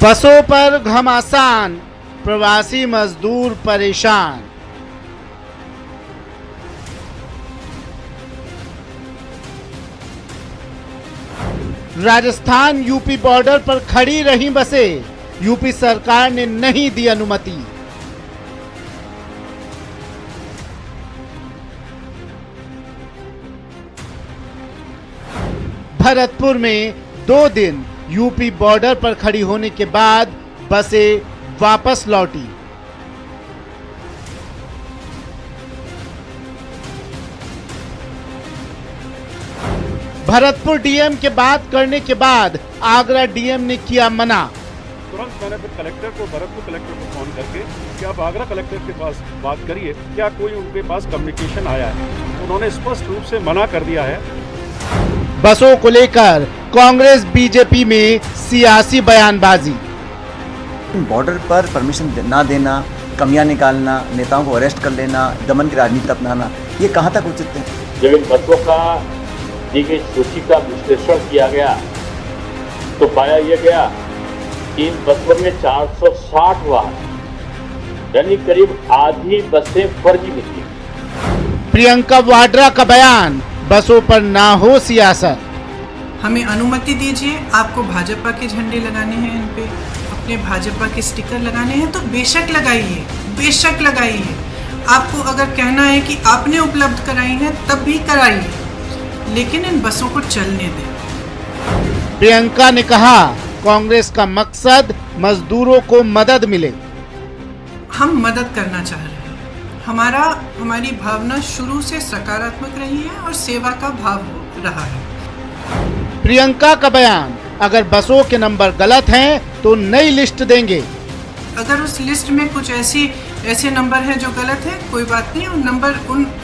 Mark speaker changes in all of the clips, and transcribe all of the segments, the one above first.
Speaker 1: बसों पर घमासान, प्रवासी मजदूर परेशान। राजस्थान यूपी बॉर्डर पर खड़ी रही बसें, यूपी सरकार ने नहीं दी अनुमति। भरतपुर में 2 दिन यूपी बॉर्डर पर खड़ी होने के बाद बसें वापस लौटी। भरतपुर डीएम के बात करने के बाद आगरा डीएम ने किया मना।
Speaker 2: तुरंत मैंने फिर कलेक्टर को, भरतपुर कलेक्टर को फोन करके कि आप आगरा कलेक्टर के पास बात करिए, क्या कोई उनके पास कम्युनिकेशन आया है। उन्होंने स्पष्ट रूप से मना कर दिया है।
Speaker 1: बसों को लेकर कांग्रेस बीजेपी में सियासी बयानबाजी।
Speaker 3: बॉर्डर पर परमिशन ना देना, कमियां निकालना, नेताओं को अरेस्ट कर लेना, दमन की राजनीति अपनाना, ये कहां तक उचित है?
Speaker 4: जब इन बसों का दी गई सूची का विश्लेषण किया गया तो पाया यह गया कि इन बसों में 460 वाहन, यानी करीब आधी बसें फर्जी निकली।
Speaker 1: प्रियंका वाड्रा का बयान, बसों पर ना हो सियासत।
Speaker 5: हमें अनुमति दीजिए, आपको भाजपा के झंडे लगाने हैं, इन पे अपने भाजपा के स्टिकर लगाने हैं तो बेशक लगाइए, बेशक लगाइए। आपको अगर कहना है कि आपने उपलब्ध कराई है तब भी कराइए, लेकिन इन बसों को चलने दें।
Speaker 1: प्रियंका ने कहा, कांग्रेस का मकसद मजदूरों को मदद मिले।
Speaker 5: हम मदद करना चाह रहे हैं। हमारी भावना शुरू से सकारात्मक रही है और सेवा का भाव रहा है।
Speaker 1: प्रियंका का बयान, अगर बसों के नंबर गलत हैं तो नई लिस्ट देंगे।
Speaker 5: अगर उस लिस्ट में कुछ ऐसे नंबर हैं जो गलत है, कोई बात नहीं,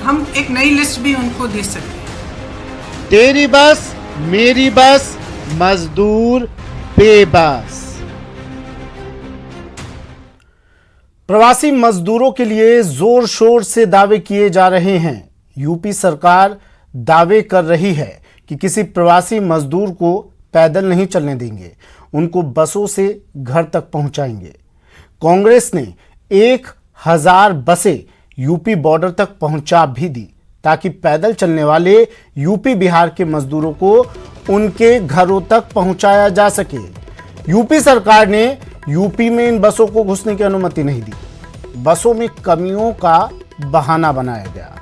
Speaker 5: हम एक नई लिस्ट भी उनको दे सकते हैं।
Speaker 1: तेरी बस मेरी बस, मजदूर बेबस। प्रवासी मजदूरों के लिए जोर शोर से दावे किए जा रहे हैं। यूपी सरकार दावे कर रही है कि किसी प्रवासी मजदूर को पैदल नहीं चलने देंगे, उनको बसों से घर तक पहुंचाएंगे। कांग्रेस ने 1000 बसें यूपी बॉर्डर तक पहुंचा भी दी ताकि पैदल चलने वाले यूपी बिहार के मजदूरों को उनके घरों तक पहुंचाया जा सके। यूपी सरकार ने यूपी में इन बसों को घुसने की अनुमति नहीं दी। बसों में कमियों का बहाना बनाया गया।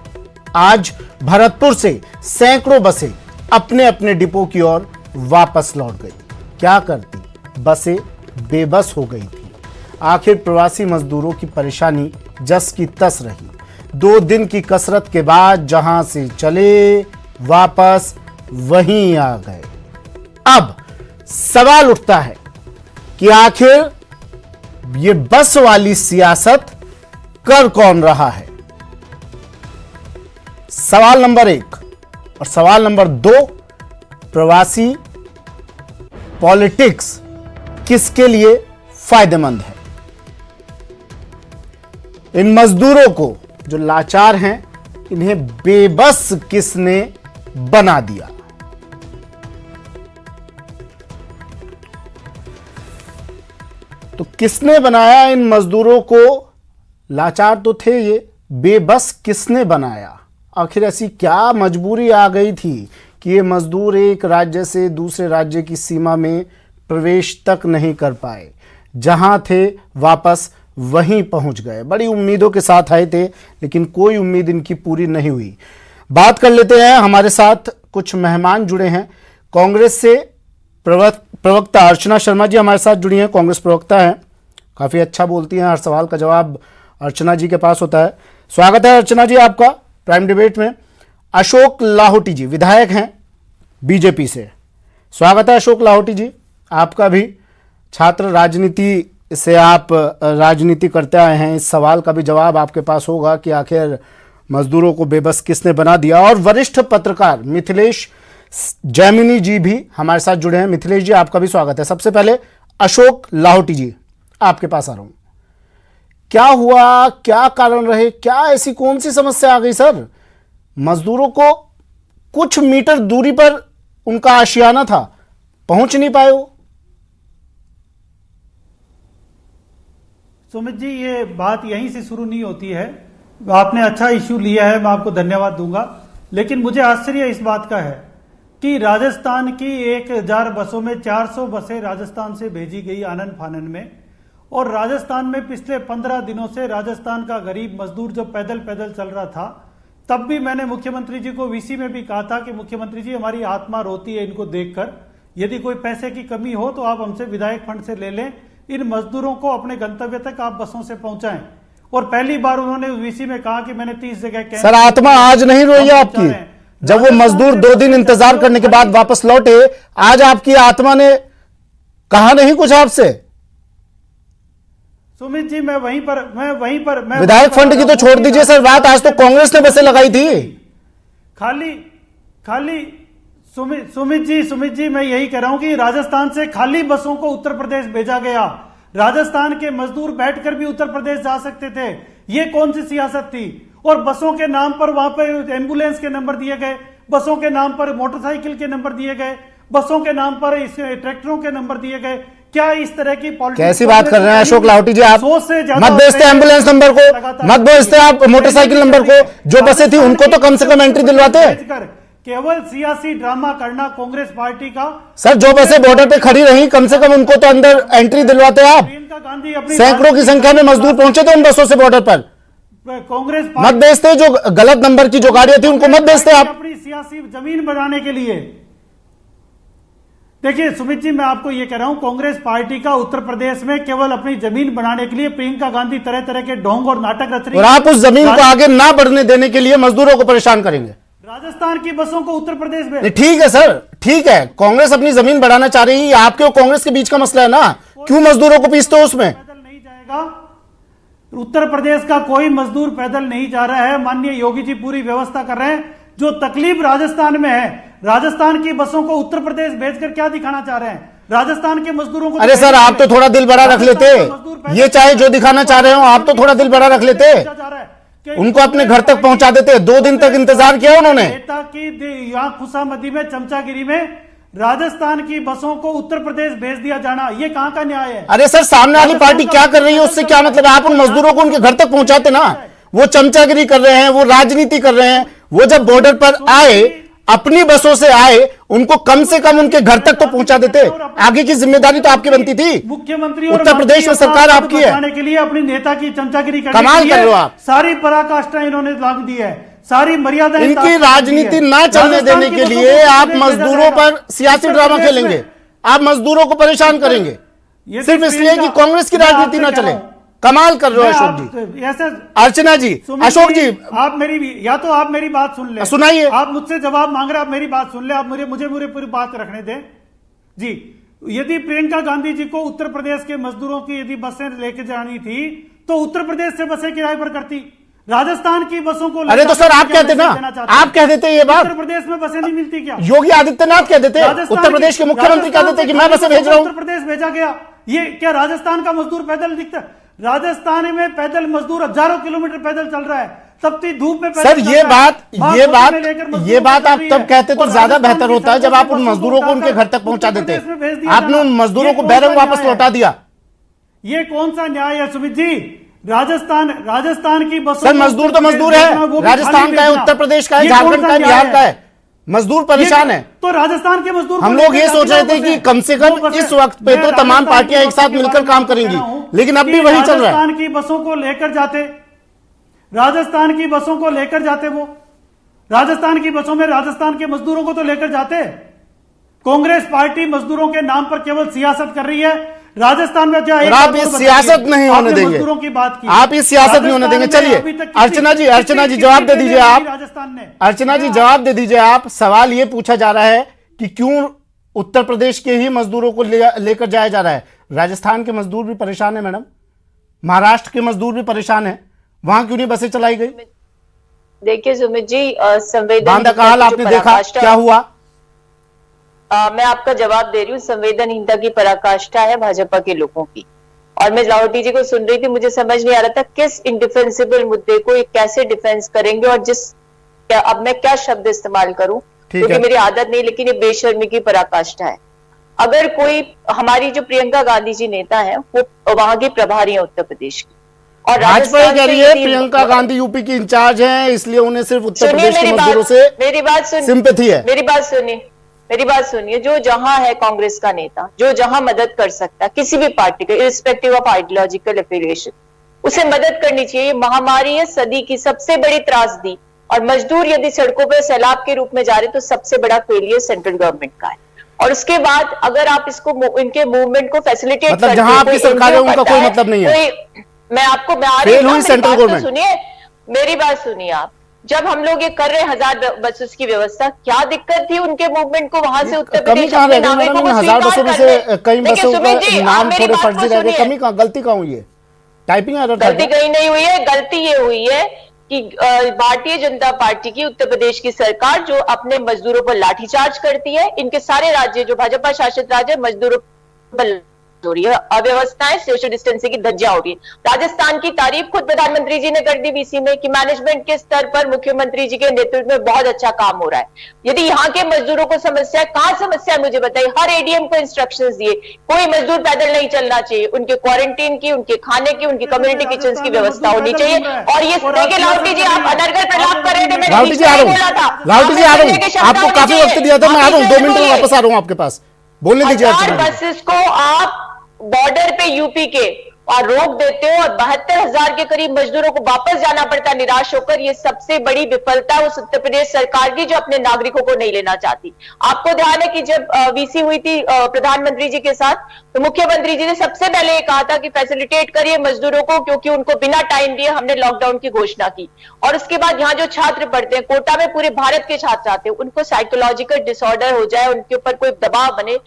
Speaker 1: आज भरतपुर से सैकड़ों बसें अपने अपने डिपो की ओर वापस लौट गई। क्या करती, बसें बेबस हो गई थी। आखिर प्रवासी मजदूरों की परेशानी जस की तस रही। 2 दिन की कसरत के बाद जहां से चले वापस वहीं आ गए। अब सवाल उठता है कि आखिर ये बस वाली सियासत कर कौन रहा है? सवाल नंबर 1 और सवाल नंबर 2, प्रवासी पॉलिटिक्स किसके लिए फायदेमंद है? इन मजदूरों को जो लाचार हैं, इन्हें बेबस किसने बना दिया? तो किसने बनाया इन मजदूरों को? लाचार तो थे ये, बेबस किसने बनाया? आखिर ऐसी क्या मजबूरी आ गई थी कि ये मजदूर एक राज्य से दूसरे राज्य की सीमा में प्रवेश तक नहीं कर पाए? जहां थे वापस वहीं पहुंच गए। बड़ी उम्मीदों के साथ आए थे, लेकिन कोई उम्मीद इनकी पूरी नहीं हुई। बात कर लेते हैं, हमारे साथ कुछ मेहमान जुड़े हैं। कांग्रेस से प्रवक्ता अर्चना शर्मा जी हमारे साथ जुड़ी हैं। कांग्रेस प्रवक्ता हैं, काफ़ी अच्छा बोलती हैं, हर सवाल का जवाब अर्चना जी के पास होता है। स्वागत है अर्चना जी आपका प्राइम डिबेट में। अशोक लाहौटी जी विधायक हैं बीजेपी से। स्वागत है अशोक लाहौटी जी आपका भी। छात्र राजनीति से आप राजनीति करते आए हैं, इस सवाल का भी जवाब आपके पास होगा कि आखिर मजदूरों को बेबस किसने बना दिया। और वरिष्ठ पत्रकार मिथिलेश जैमिनी जी भी हमारे साथ जुड़े हैं। मिथिलेश जी आपका भी स्वागत है। सबसे पहले अशोक लाहौटी जी आपके पास आ रहा हूं, क्या हुआ, क्या कारण रहे, क्या ऐसी कौन सी समस्या आ गई सर? मजदूरों को कुछ मीटर दूरी पर उनका आशियाना था, पहुंच नहीं पाए हो।
Speaker 6: सुमित जी, ये बात यहीं से शुरू नहीं होती है। आपने अच्छा इश्यू लिया है, मैं आपको धन्यवाद दूंगा। लेकिन मुझे आश्चर्य इस बात का है कि राजस्थान की 1000 बसों में 400 बसें राजस्थान से भेजी गई आनन फानन में, और राजस्थान में पिछले 15 दिनों से राजस्थान का गरीब मजदूर जो पैदल पैदल चल रहा था, तब भी मैंने मुख्यमंत्री जी को वीसी में भी कहा था कि मुख्यमंत्री जी, हमारी आत्मा रोती है इनको देखकर, यदि कोई पैसे की कमी हो तो आप हमसे विधायक फंड से ले लें, इन मजदूरों को अपने गंतव्य तक आप बसों से पहुंचाएं। और पहली बार उन्होंने वीसी में कहा कि मैंने 30 जगह
Speaker 1: सर, आत्मा आज नहीं रोई है आपकी? जब वो मजदूर 2 दिन इंतजार करने के बाद वापस लौटे, आज आपकी आत्मा ने कहा नहीं कुछ आपसे?
Speaker 6: सुमित जी, मैं वहीं पर
Speaker 1: विधायक फंड की तो छोड़ दीजिए सर बात, आज तो कांग्रेस ने बसें लगाई थी।
Speaker 6: खाली सुमित जी, मैं यही कह रहा हूं कि राजस्थान से खाली बसों को उत्तर प्रदेश भेजा गया। राजस्थान के मजदूर बैठकर भी उत्तर प्रदेश जा सकते थे। ये कौन सी सियासत थी? और बसों के नाम पर वहां पर एम्बुलेंस के नंबर दिए गए, बसों के नाम पर मोटरसाइकिल के नंबर दिए गए, बसों के नाम पर ट्रैक्टरों के नंबर दिए गए। क्या इस तरह की पॉलिटिक्स?
Speaker 1: कैसी बात कर रहे हैं अशोक लाहौटी जी? आप मत भेजते एम्बुलेंस नंबर को, मत भेजते आप मोटरसाइकिल नंबर को। जो बसें थी उनको तो कम से कम एंट्री दिलवाते।
Speaker 6: केवल सियासी ड्रामा करना कांग्रेस पार्टी का।
Speaker 1: सर, जो बसें बॉर्डर पे खड़ी रही, कम से कम उनको तो अंदर एंट्री दिलवाते आप।
Speaker 6: प्रियंका गांधी अपनी
Speaker 1: सैकड़ों की संख्या में मजदूर पहुंचे थे उन बसों से बॉर्डर पर।
Speaker 6: कांग्रेस
Speaker 1: मत भेजते, जो गलत नंबर की जो गाड़ियां थी उनको मत भेजते आप।
Speaker 6: अपनी सियासी जमीन बनाने के लिए। देखिए सुमित जी, मैं आपको यह कह रहा हूं, कांग्रेस पार्टी का उत्तर प्रदेश में केवल अपनी जमीन बनाने के लिए प्रियंका गांधी तरह तरह के ढोंग और नाटक रच रही है,
Speaker 1: और आप उस जमीन को आगे ना बढ़ने देने के लिए मजदूरों को परेशान करेंगे।
Speaker 6: राजस्थान की बसों को उत्तर प्रदेश में।
Speaker 1: ठीक है सर, ठीक है, कांग्रेस अपनी जमीन बढ़ाना चाह रही है, आपके और कांग्रेस के बीच का मसला है ना। क्यों मजदूरों को पीसते हो उसमें?
Speaker 6: पैदल नहीं जाएगा, उत्तर प्रदेश का कोई मजदूर पैदल नहीं जा रहा है। माननीय योगी जी पूरी व्यवस्था कर रहे हैं। जो तकलीफ राजस्थान में है, राजस्थान की बसों को उत्तर प्रदेश भेजकर क्या दिखाना चाह रहे हैं? राजस्थान के मजदूरों को।
Speaker 1: अरे सर, आप तो थोड़ा दिल बड़ा रख लेते, ये चाहे जो दिखाना चाह रहे हो, आप तो थोड़ा दिल बड़ा रख लेते, उनको अपने घर तक पहुंचा देते। 2 दिन तक इंतजार किया उन्होंने।
Speaker 6: नेता की यहाँ खुशामदी में, चमचागिरी में राजस्थान की बसों को उत्तर प्रदेश भेज दिया जाना, ये कहां का न्याय है?
Speaker 1: अरे सर, सामने वाली पार्टी क्या कर रही है उससे क्या मतलब है? आप उन मजदूरों को उनके घर तक पहुंचाते ना। वो चमचागिरी कर रहे हैं, वो राजनीति कर रहे हैं। वो जब बॉर्डर पर आए, अपनी बसों से आए, उनको कम से कम उनके घर तक तो पहुंचा देते। आगे की जिम्मेदारी तो आपकी बनती थी।
Speaker 6: मुख्यमंत्री
Speaker 1: उत्तर प्रदेश में सरकार आपकी है,
Speaker 6: के लिए अपनी नेता की चमचागिरी करने
Speaker 1: कमाल
Speaker 6: के लिए
Speaker 1: कर रहे हो आप।
Speaker 6: सारी पराकाष्ठा इन्होंने लांग दी है, सारी मर्यादा
Speaker 1: इनकी राजनीति ना चलने देने के लिए आप मजदूरों पर सियासी ड्रामा खेलेंगे, आप मजदूरों को परेशान करेंगे सिर्फ इसलिए कि कांग्रेस की राजनीति ना चले। कमाल कर रहे हो अशोक जी।
Speaker 6: ऐसे
Speaker 1: अर्चना जी, अशोक जी,
Speaker 6: आप मेरी बात सुन ले,
Speaker 1: सुनाइए।
Speaker 6: आप मुझसे जवाब मांग रहे, आप मेरी बात सुन ले, आप मुझे पूरी बात रखने दें जी। यदि प्रियंका गांधी जी को उत्तर प्रदेश के मजदूरों की यदि बसें लेके जानी थी तो उत्तर प्रदेश से बसें किराए पर करती। राजस्थान की बसों को।
Speaker 1: अरे तो सर, आप कहते ना, आप कह देते ये बात।
Speaker 6: उत्तर प्रदेश में बसें नहीं मिलती क्या?
Speaker 1: योगी आदित्यनाथ कह देते, उत्तर प्रदेश के मुख्यमंत्री कह देते कि मैं बसें भेज रहा हूं।
Speaker 6: उत्तर प्रदेश भेजा गया। ये क्या राजस्थान का मजदूर पैदल दिखता? राजस्थान में पैदल मजदूर हजारों किलोमीटर पैदल चल रहा है, तपती धूप में।
Speaker 1: सर, ये बात आप तब कहते तो ज्यादा बेहतर होता है जब आप उन मजदूरों को उनके घर तक पहुंचा देते। आपने उन मजदूरों को बैरंग वापस लौटा दिया।
Speaker 6: ये कौन सा न्याय है सुमित जी? राजस्थान की बसों।
Speaker 1: सर, मजदूर तो मजदूर है, राजस्थान का है, उत्तर प्रदेश का है, झारखंड का है, बिहार का है, मजदूर परेशान है।
Speaker 6: तो राजस्थान के मजदूर,
Speaker 1: हम लोग ये सोच रहे थे कि कम से कम इस वक्त पे तो तमाम पार्टियां एक साथ मिलकर काम करेंगी, लेकिन अब भी वही चल रहा है।
Speaker 6: राजस्थान की बसों को लेकर जाते, राजस्थान की बसों को लेकर जाते, वो राजस्थान की बसों में राजस्थान के मजदूरों को तो लेकर जाते। कांग्रेस पार्टी मजदूरों के नाम पर केवल सियासत कर रही है। राजस्थान में
Speaker 1: आप इस सियासत नहीं होने देंगे,
Speaker 6: मजदूरों की बात की,
Speaker 1: आप इस सियासत नहीं होने देंगे। चलिए अर्चना जी जवाब दे दीजिए आप।
Speaker 6: राजस्थान ने,
Speaker 1: अर्चना जी जवाब दे दीजिए आप। सवाल ये पूछा जा रहा है कि क्यों उत्तर प्रदेश के ही मजदूरों को लेकर जाया जा रहा है? राजस्थान के मजदूर भी परेशान है मैडम, महाराष्ट्र के मजदूर भी परेशान है, वहां क्यों नहीं बसें चलाई गई?
Speaker 7: देखिए सुमित जी,
Speaker 1: बांदा का हाल आपने देखा क्या हुआ?
Speaker 7: मैं आपका जवाब दे रही हूँ। संवेदनहीनता की पराकाष्ठा है भाजपा के लोगों की। और मैं लाहौटी जी को सुन रही थी, मुझे समझ नहीं आ रहा था किस इंडिफेंसिबल मुद्दे को ये कैसे डिफेंस करेंगे और अब मैं क्या शब्द इस्तेमाल करूं, क्योंकि मेरी आदत नहीं, लेकिन ये बेशर्मी की पराकाष्ठा है। अगर कोई हमारी जो प्रियंका गांधी जी नेता है वो वहां की प्रभारी है उत्तर प्रदेश की, और
Speaker 1: भाजपा
Speaker 7: राजस्थान
Speaker 1: कह
Speaker 7: से
Speaker 1: रही है
Speaker 7: यदि-
Speaker 1: प्रियंका गांधी यूपी की इंचार्ज हैं, इसलिए उन्हें सिर्फ उत्तर
Speaker 7: सुनिए
Speaker 1: प्रदेश के मजदूरों से
Speaker 7: मेरी बात सुनिए,
Speaker 1: सिंपैथी है।
Speaker 7: मेरी बात सुनिए, जो जहां है कांग्रेस का नेता, जो जहां मदद कर सकता है किसी भी पार्टी के, इरिस्पेक्टिव ऑफ आइडियोलॉजिकल एफिलिएशन, उसे मदद करनी चाहिए। ये महामारी है सदी की सबसे बड़ी त्रासदी, और मजदूर यदि सड़कों पर सैलाब के रूप में जा रहे तो सबसे बड़ा फेलियर सेंट्रल गवर्नमेंट का है। और उसके बाद अगर आप इसको इनके मूवमेंट को फैसिलिटेट
Speaker 1: मतलब जहां आपकी सरकार है उनका कोई मतलब नहीं है।
Speaker 7: मैं आपको
Speaker 1: फेल हुई सेंट्रल गवर्नमेंट।
Speaker 7: सुनिए, मेरी बात सुनिए आप, जब हम लोग ये कर रहे हैं 1000 बसेस की व्यवस्था, क्या दिक्कत थी उनके मूवमेंट को वहां से उत्तर
Speaker 1: कमी
Speaker 7: प्रदेश
Speaker 1: कहाँ
Speaker 7: अपने
Speaker 1: रह गई
Speaker 7: नागरिकों
Speaker 1: मैडम?
Speaker 7: को
Speaker 1: 1000 बसों में
Speaker 7: स्वीकार
Speaker 1: से कई
Speaker 7: करने?
Speaker 1: बसों
Speaker 7: देखिए, सुमित जी,
Speaker 1: का
Speaker 7: आप
Speaker 1: नाम
Speaker 7: मेरी
Speaker 1: थोड़े
Speaker 7: बात
Speaker 1: फर्जी
Speaker 7: को
Speaker 1: रह गए।
Speaker 7: सुनिए।
Speaker 1: कमी कहाँ, गलती कहाँ हुई है? टाइपिंग एरर था
Speaker 7: गलती
Speaker 1: क्या?
Speaker 7: कहीं नहीं हुई है, गलती ये हुई है कि भारतीय जनता पार्टी की उत्तर प्रदेश की सरकार जो अपने मजदूरों पर लाठीचार्ज करती है, इनके सारे राज्य जो भाजपा शासित राज्य है, मजदूरों पर हो रही है, अव्यवस्थाएं, सोशल डिस्टेंसिंग की धज्जियां हो रही है। राजस्थान की तारीफ खुद प्रधानमंत्री जी ने कर दी वीसी में कि मैनेजमेंट के स्तर पर मुख्यमंत्री जी के नेतृत्व में बहुत अच्छा काम हो रहा है। यदि यहाँ के मजदूरों को समस्या है, कहाँ समस्या है मुझे बताइए। हर एडीएम को इंस्ट्रक्शंस दिए, कोई मजदूर पैदल नहीं चलना चाहिए, उनके क्वारंटीन की, उनके खाने की, उनकी कम्युनिटी किचन की व्यवस्था होनी चाहिए। और ये देखिए लाउटी जी, आप अनर्गल प्रलाप कर रहे थे, मैंने
Speaker 1: राउटी
Speaker 7: बीच
Speaker 1: जी आ
Speaker 7: में
Speaker 1: रहा
Speaker 7: बोला था।
Speaker 1: हूँ, राउटी जी आ रहा हूँ, आपको काफी वक्त दिया था, मैं आ रहा हूँ 2 मिनट में वापस आ रहा हूँ आपके पास, बोलने दीजिए।
Speaker 7: 1000 बसेस को आप बॉर्डर पे यूपी के और रोक देते हो, और 72,000 के करीब मजदूरों को वापस जाना पड़ता निराश होकर। ये सबसे बड़ी विफलता है उस उत्तर प्रदेश सरकार की जो अपने नागरिकों को नहीं लेना चाहती। आपको ध्यान है कि जब वीसी हुई थी प्रधानमंत्री जी के साथ, तो मुख्यमंत्री जी ने सबसे पहले ये कहा था कि फैसिलिटेट करिए मजदूरों को, क्योंकि उनको बिना टाइम दिए हमने लॉकडाउन की घोषणा की। और उसके बाद यहाँ जो छात्र पढ़ते हैं, कोटा में पूरे भारत के छात्र आते हैं, उनको साइकोलॉजिकल डिसऑर्डर हो जाए, उनके ऊपर कोई दबाव बने,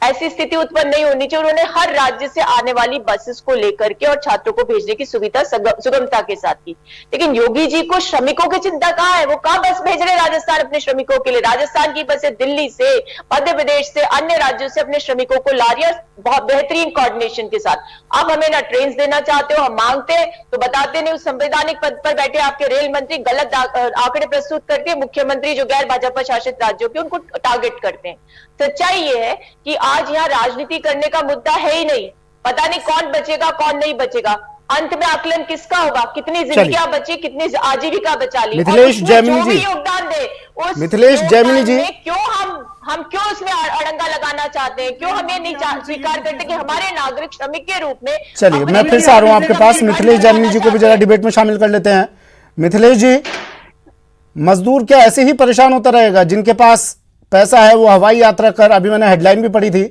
Speaker 7: ऐसी स्थिति उत्पन्न नहीं होनी चाहिए। उन्होंने हर राज्य से आने वाली बसेस को लेकर के और छात्रों को भेजने की सुविधा सुगमता के साथ की। लेकिन योगी जी को श्रमिकों की चिंता कहाँ है? वो कहाँ बस भेज रहे राजस्थान अपने श्रमिकों के लिए? राजस्थान की बसें दिल्ली से, मध्य प्रदेश से, अन्य राज्यों से अपने श्रमिकों को ला रही है बहुत बेहतरीन कोऑर्डिनेशन के साथ। आप हमें ना ट्रेन देना चाहते हो, हम मांगते तो बताते नहीं। उस संवैधानिक पद पर बैठे आपके रेल मंत्री गलत आंकड़े प्रस्तुत करके, मुख्यमंत्री जो गैर भाजपा शासित राज्यों के उनको टारगेट करते हैं। सच्चाई ये है कि आज यहाँ राजनीति करने का मुद्दा है ही नहीं। पता नहीं कौन बचेगा कौन नहीं बचेगा, अंत में आकलन किसका होगा, कितनी जिंदगियां बची, कितनी आजीविका बचा ली।
Speaker 1: मिथिलेश जैमिनी जी,
Speaker 7: योगदान दे उस
Speaker 1: मिथिलेश जैमिनी जी,
Speaker 7: क्यों हम क्यों उसमें अड़ंगा लगाना चाहते हैं? क्यों हम ये नहीं स्वीकार करते कि हमारे नागरिक श्रमिक के रूप में?
Speaker 1: चलिए मैं फिर से आ रहा हूं आपके पास। मिथिलेश जैमिनी जी को भी जरा डिबेट में शामिल कर लेते हैं। मिथिलेश जी, मजदूर क्या ऐसे ही परेशान होता रहेगा? जिनके पास पैसा है वो हवाई यात्रा कर, अभी मैंने हेडलाइन भी पढ़ी थी,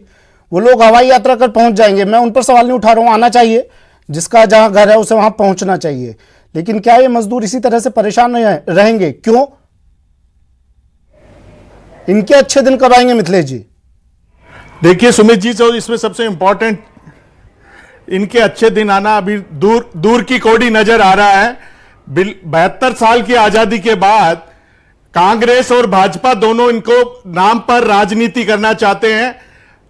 Speaker 1: वो लोग हवाई यात्रा कर पहुंच जाएंगे। मैं उन पर सवाल नहीं उठा रहा हूं, आना चाहिए, जिसका जहां घर है उसे वहां पहुंचना चाहिए। लेकिन क्या ये मजदूर इसी तरह से परेशान रहेंगे? क्यों? इनके अच्छे दिन कब आएंगे मिथिलेश जी?
Speaker 8: देखिए सुमित जी, तो इसमें सबसे इंपॉर्टेंट इनके अच्छे दिन आना अभी दूर दूर की कोडी नजर आ रहा है। 72 साल की आजादी के बाद कांग्रेस और भाजपा दोनों इनको नाम पर राजनीति करना चाहते हैं।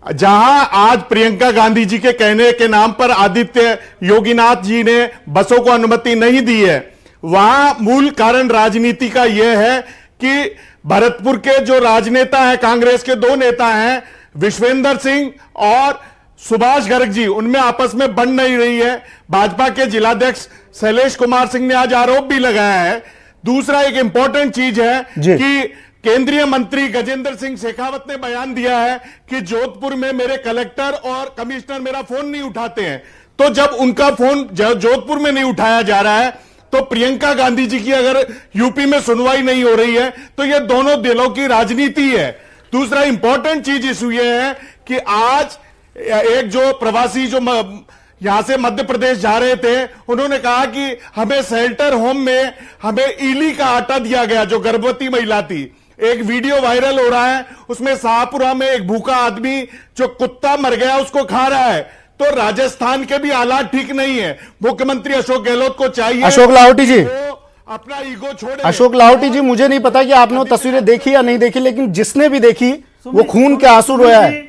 Speaker 8: जहां आज प्रियंका गांधी जी के कहने के नाम पर आदित्य योगीनाथ जी ने बसों को अनुमति नहीं दी है, वहां मूल कारण राजनीति का यह है कि भरतपुर के जो राजनेता हैं, कांग्रेस के 2 नेता हैं, विश्वेंद्र सिंह और सुभाष गर्ग जी, उनमें आपस में बन नहीं रही है। भाजपा के जिलाध्यक्ष शैलेश कुमार सिंह ने आज आरोप भी लगाया है। दूसरा एक इंपॉर्टेंट चीज है कि केंद्रीय मंत्री गजेंद्र सिंह शेखावत ने बयान दिया है कि जोधपुर में मेरे कलेक्टर और कमिश्नर मेरा फोन नहीं उठाते हैं। तो जब उनका फोन जोधपुर में नहीं उठाया जा रहा है, तो प्रियंका गांधी जी की अगर यूपी में सुनवाई नहीं हो रही है, तो ये दोनों दिलों की राजनीति है। दूसरा इंपॉर्टेंट चीज इशू ये है कि आज एक जो प्रवासी जो यहां से मध्य प्रदेश जा रहे थे, उन्होंने कहा कि हमें शेल्टर होम में हमें ईली का आटा दिया गया, जो गर्भवती महिला थी। एक वीडियो वायरल हो रहा है, उसमें शाहपुरा में एक भूखा आदमी जो कुत्ता मर गया उसको खा रहा है। तो राजस्थान के भी हालात ठीक नहीं है। मुख्यमंत्री अशोक गहलोत को चाहिए,
Speaker 1: अशोक लाहोटी जी,
Speaker 8: अपना ईगो छोड़े।
Speaker 1: अशोक लाहोटी जी, मुझे नहीं पता कि आपने वो तस्वीरें देखी या नहीं देखी, लेकिन जिसने भी देखी वो खून के आंसू रोया है।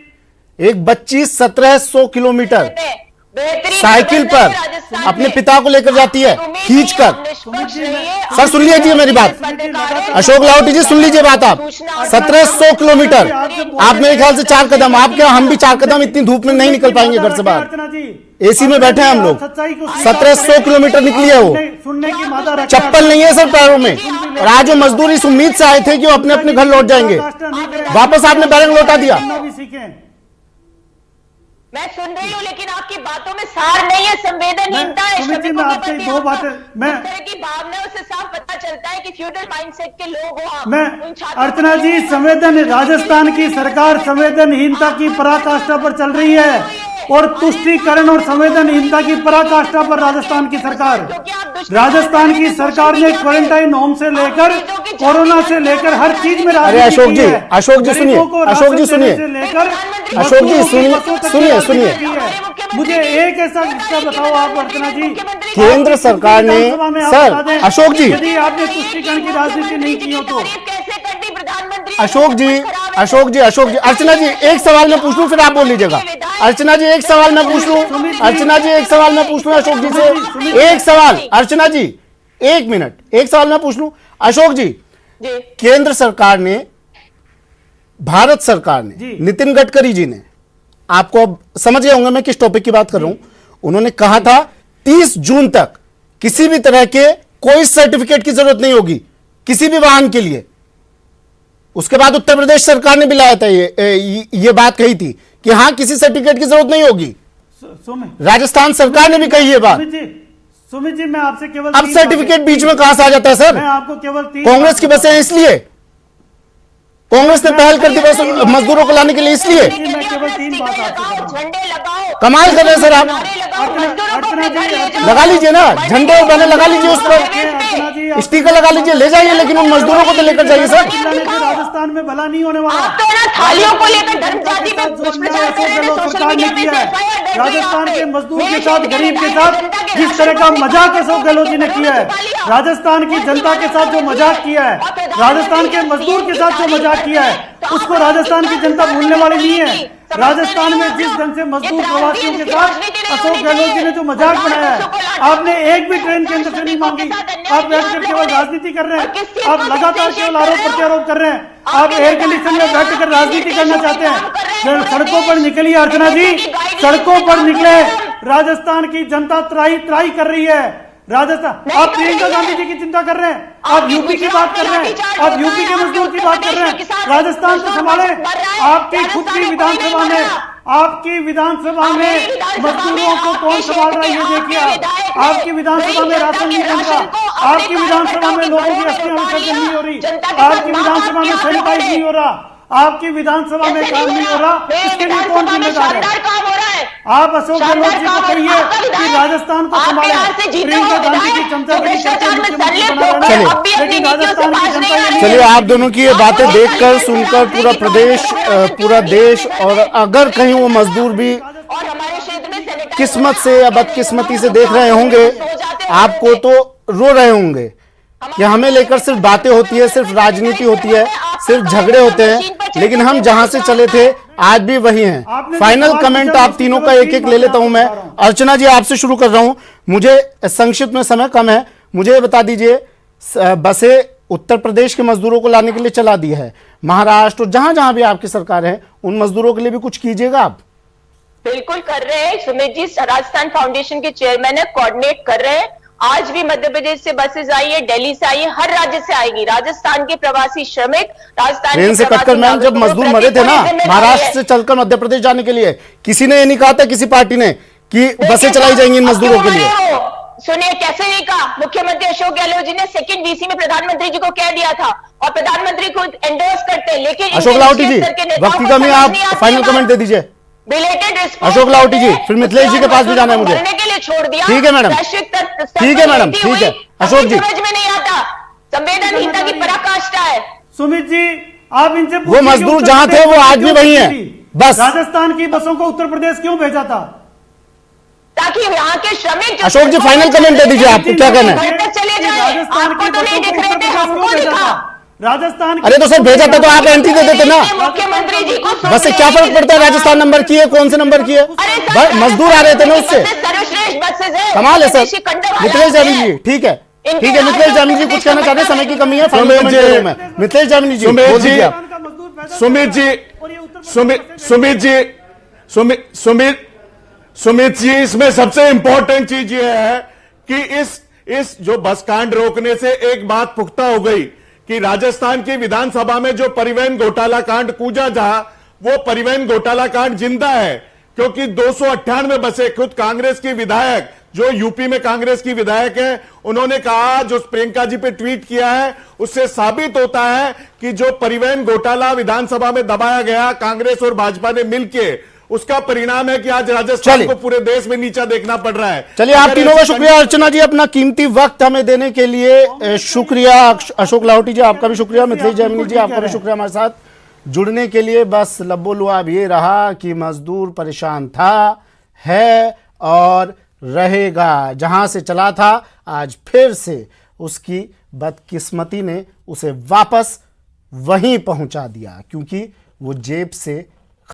Speaker 1: एक बच्ची 1700 किलोमीटर
Speaker 7: बेहतरीन
Speaker 1: साइकिल
Speaker 7: प्रबंधन
Speaker 1: पर
Speaker 7: है राजस्थान
Speaker 1: अपने
Speaker 7: में।
Speaker 1: पिता को लेकर जाती है
Speaker 7: तुम ही
Speaker 1: खींचकर।
Speaker 7: नहीं, निष्पक्ष रहिए।
Speaker 1: सर सुन लीजिए मेरी बात, अशोक लाहोटी जी सुन लीजिए बात आप। 1700 किलोमीटर, आप मेरे ख्याल से 4 कदम, आप क्या हम भी 4 कदम इतनी धूप में नहीं निकल पाएंगे घर से बाहर,
Speaker 6: अर्चना जी
Speaker 1: एसी में बैठे हैं हम लोग।
Speaker 6: सच्चाई को
Speaker 1: 1700 किलोमीटर निकली है वो,
Speaker 6: सुनने की मादा रखते हैं।
Speaker 1: चप्पल नहीं है सर पैरों में, और आज वो मजदूर इस उम्मीद से आए थे कि वो अपने अपने घर लौट जाएंगे, वापस आपने बैरंग लौटा दिया।
Speaker 6: भी सीखें।
Speaker 7: मैं सुन रही हूँ, लेकिन आपकी बातों में सार नहीं है, संवेदनहीनता है
Speaker 6: सुमित जी,
Speaker 7: श्रमिकों
Speaker 6: मैं
Speaker 7: के
Speaker 6: आपसे
Speaker 7: प्रति।
Speaker 6: दो बातें
Speaker 7: इस तरह की भावनाओं से साफ पता चलता है कि फ्यूडल माइंडसेट के लोग हो आप।
Speaker 6: मैं
Speaker 7: उन छात्रों
Speaker 6: अर्चना जी, राजस्थान की सरकार संवेदनहीनता की पराकाष्ठा पर चल रही है, और तुष्टीकरण और संवेदनहीनता की पराकाष्ठा पर राजस्थान की सरकार, राजस्थान की सरकार ने क्वारंटाइन होम से लेकर कोरोना से लेकर हर चीज में
Speaker 1: अरे
Speaker 6: राजनीति
Speaker 1: अशोक
Speaker 6: की
Speaker 1: जी,
Speaker 6: है।
Speaker 1: अशोक जी सुनिए,
Speaker 6: गरीबों को
Speaker 1: अशोक जी
Speaker 6: राशन
Speaker 1: सुनिए,
Speaker 6: देने से लेकर
Speaker 1: अशोक जी
Speaker 6: मजदूरों की
Speaker 1: सुनिए,
Speaker 6: बसों तक की
Speaker 1: सुनिए,
Speaker 6: राजनीति
Speaker 1: सुनिए।
Speaker 6: की है। मुझे एक ऐसा किस्सा बताओ आप अर्चना जी,
Speaker 1: केंद्र सरकार ने,
Speaker 6: विधानसभा में आप
Speaker 1: सर,
Speaker 6: बता दें,
Speaker 1: अशोक जी,
Speaker 6: यदि आपने तुष्टीकरण की राजनीति नहीं की हो तो
Speaker 7: कैसे कर दी प्रधानमंत्री?
Speaker 1: अशोक जी, अशोक जी, अशोक जी, अर्चना जी एक सवाल मैं पूछ लूं फिर आप बोल लीजिएगा। अर्चना जी एक सवाल मैं पूछ लूं, अर्चना जी एक सवाल मैं पूछ लूं अशोक जी से, एक सवाल, अर्चना जी 1 मिनट, एक सवाल मैं पूछ लूं अशोक जी।
Speaker 7: जी।
Speaker 1: केंद्र सरकार ने, भारत सरकार ने,
Speaker 6: जी।
Speaker 1: नितिन गडकरी जी ने, आपको अब समझ गए होंगे मैं किस टॉपिक की बात कर रहा हूं, उन्होंने कहा था 30 जून तक किसी भी तरह के कोई सर्टिफिकेट की जरूरत नहीं होगी किसी भी वाहन के लिए। उसके बाद उत्तर प्रदेश सरकार ने भी लाया था ये बात कही थी कि हां किसी सर्टिफिकेट की जरूरत नहीं होगी। राजस्थान सरकार ने भी कही ये बात।
Speaker 6: सुमित जी, मैं आपसे केवल
Speaker 1: अब सर्टिफिकेट बीच में कहां से आ जाता है सर?
Speaker 6: मैं आपको केवल
Speaker 1: कांग्रेस की बसें इसलिए, कांग्रेस ने पहल कर दी बस मजदूरों को लाने के लिए, इसलिए
Speaker 6: मैं केवल 3 बात आपसे करूं।
Speaker 7: झंडे लगाओ,
Speaker 1: कमाल कर रहे हैं सर आप।
Speaker 6: अर्चना जी,
Speaker 1: लगा लीजिए ना झंडे और बैनर लगा लीजिए, उस पर स्टिकर लगा लीजिए, ले जाइए, लेकिन उन मजदूरों को तो लेकर जाइए सर।
Speaker 6: राजस्थान में भला नहीं होने वाला।
Speaker 7: आप तो ना थालियों को लेकर धर्म जाति में दुष्प्रचार कर रहे हैं, सोशल मीडिया में से FIR दर्ज हुई
Speaker 6: राजस्थान
Speaker 7: आप
Speaker 6: के
Speaker 7: पे।
Speaker 6: मजदूर के
Speaker 7: मेरे
Speaker 6: साथ,
Speaker 7: क्षेत्र
Speaker 6: गरीब के
Speaker 7: में
Speaker 6: साथ
Speaker 7: जनता के
Speaker 6: जिस तरह का
Speaker 7: राशन
Speaker 6: मजाक अशोक गहलोत जी ने किया है, राजस्थान की जनता के साथ जो मजाक किया है, राजस्थान के मजदूर के साथ जो मजाक किया है, उसको राजस्थान की जनता भूलने वाली नहीं है। राजस्थान में जिस ढंग से मजदूर प्रवासियों के साथ अशोक गहलोत जी ने जो मजाक बनाया है, आपने एक भी ट्रेन केंद्र से नहीं मांगी। आप बैठकर केवल राजनीति कर रहे हैं, आप लगातार केवल आरोप प्रत्यारोप कर रहे हैं, आप एयर कंडीशन में बैठकर राजनीति करना चाहते हैं। सड़कों पर निकलिए अर्चना जी, सड़कों पर निकले, राजस्थान की जनता त्राही त्राही कर रही है। राजस्थान, आप प्रियंका गांधी जी की चिंता कर रहे हैं, आप यूपी की बात कर रहे हैं, आप यूपी के मजदूर की बात कर रहे हैं, राजस्थान को संभाले। आपकी खुद की विधानसभा में, आपकी विधानसभा में मजदूरों को कौन संभाल रहा है ये देखिए आप। आपकी विधानसभा में राशन नहीं बन रहा, आपकी विधानसभा में लोगों की अस्थियां विसर्जन नहीं हो रही, आपकी विधानसभा में सैनिटाइज नहीं हो रहा, आपकी विधानसभा में काम नहीं हो रहा, इसके लिए कौन जिम्मेदार है? आप अशोक गहलोत जी को कहिए कि राजस्थान को संभाले। प्रियंका गांधी की चमचागिरी करके मुख्यमंत्री बना रहे हैं, लेकिन राजस्थान की जनता ये नहीं।
Speaker 1: चलिए आप दोनों की ये बातें देखकर सुनकर पूरा प्रदेश, पूरा देश, और अगर कहीं वो मजदूर भी
Speaker 7: और हमारे क्षेत्र में सैनिटाइजर
Speaker 1: किस्मत से या बदकिस्मती से देख रहे होंगे आपको, तो रो रहे होंगे कि हमें लेकर सिर्फ बातें होती है, सिर्फ राजनीति होती है, सिर्फ झगड़े होते हैं, लेकिन हम जहां से चले थे आज भी वही हैं। फाइनल कमेंट आप तीनों का एक एक ले लेता हूं मैं। अर्चना जी आपसे शुरू कर रहा हूं, मुझे संक्षिप्त में समय कम है, मुझे बता दीजिए, बसें उत्तर प्रदेश के मजदूरों को लाने के लिए चला दी है, महाराष्ट्र, जहां जहां भी आपकी सरकार है उन मजदूरों के लिए भी कुछ कीजिएगा आप?
Speaker 7: बिल्कुल कर रहे हैं सुमित जी, राजस्थान फाउंडेशन के चेयरमैन है, कोऑर्डिनेट कर रहे हैं। आज भी मध्य प्रदेश से बसेज आई है, दिल्ली से आई है, हर राज्य से आएगी। राजस्थान के प्रवासी श्रमिक, राजस्थान
Speaker 1: ट्रेन से कटकर मैम जब मजदूर मरे थे ना महाराष्ट्र से चलकर मध्य प्रदेश जाने के लिए, किसी ने ये नहीं कहा था, किसी पार्टी ने, कि बसें चलाई जाएंगी इन मजदूरों के लिए।
Speaker 7: सुनिए कैसे नहीं कहा, मुख्यमंत्री अशोक गहलोत जी ने सेकंड वीसी में प्रधानमंत्री जी को कह दिया था, और प्रधानमंत्री खुद एंडोर्स करते हैं, लेकिन
Speaker 1: अशोक लाहोटी जी वक्त की कमी, आप फाइनल कमेंट दे दीजिए। अशोक लाहोटी जी, फिर मिथिलेश जी के पास भी जाना है मुझे।
Speaker 7: के लिए छोड़ दिया।
Speaker 1: ठीक है मैडम, ठीक है मैडम, ठीक है। अशोक जी,
Speaker 7: समझ में नहीं आता, संवेदनहीनता की पराकाष्ठा है।
Speaker 6: सुमित जी, आप इनसे
Speaker 1: वो मजदूर जहां थे वो आज भी वही हैं, बस।
Speaker 6: राजस्थान की बसों को उत्तर प्रदेश क्यों भेजा था?
Speaker 7: ताकि यहाँ के श्रमिक,
Speaker 1: अशोक जी फाइनल कमेंट दे दीजिए, आपको क्या कहना है?
Speaker 7: चले जाए,
Speaker 6: राजस्थान
Speaker 7: आपको
Speaker 6: की
Speaker 7: तो नहीं
Speaker 6: बसों
Speaker 7: दिख
Speaker 6: को
Speaker 7: रहे
Speaker 6: उत्तर
Speaker 7: थे,
Speaker 6: प्रदेश
Speaker 7: हमको
Speaker 6: क्यों भेजा
Speaker 7: दिखा।
Speaker 6: था? राजस्थान
Speaker 1: अरे तो सर भेजा था तो आप एंट्री दे देते ना।
Speaker 7: मुख्यमंत्री जी को
Speaker 1: बस से क्या फर्क पड़ता है राजस्थान नंबर की है कौन से नंबर की है, मजदूर आ रहे थे ना उससे।
Speaker 7: सर्वश्रेष्ठ बसेज है,
Speaker 1: कमाल है सर। मिथिलेश जामिनी जी ठीक है, ठीक है मिथिलेश जामिनी जी कुछ कहना चाहते हैं, समय की कमी है।
Speaker 8: सुमित जी,
Speaker 1: मिथिलेश जामिनी जी
Speaker 8: सुमित
Speaker 1: बोल
Speaker 8: जी,
Speaker 1: दीजिए आप।
Speaker 8: सुमित जी इसमें सबसे इंपॉर्टेंट चीज ये है कि इस जो बस कांड रोकने से एक बात पुख्ता हो गई कि राजस्थान की विधानसभा में जो परिवहन घोटाला कांड कूजा जा, वो परिवहन घोटाला कांड जिंदा है, क्योंकि 298 बसें, खुद कांग्रेस की विधायक जो यूपी में कांग्रेस की विधायक है, उन्होंने कहा, जो प्रियंका जी पे ट्वीट किया है उससे साबित होता है कि जो परिवहन घोटाला विधानसभा में दबाया गया कांग्रेस और भाजपा ने मिलके, उसका परिणाम है कि आज राजस्थान को पूरे देश में नीचा देखना पड़ रहा है।
Speaker 1: चलिए आप तीनों का शुक्रिया। अर्चना जी अपना कीमती वक्त हमें देने के लिए शुक्रिया। अशोक लाहौटी जी आपका भी शुक्रिया। मिथिलेश जामिनी जी आपका भी शुक्रिया हमारे साथ जुड़ने के लिए। बस लब्बो लुआब ये रहा कि मजदूर परेशान था, है और रहेगा। जहां से चला था आज फिर से उसकी बदकिस्मती ने उसे वापस वहीं पहुंचा दिया, क्योंकि वो जेब से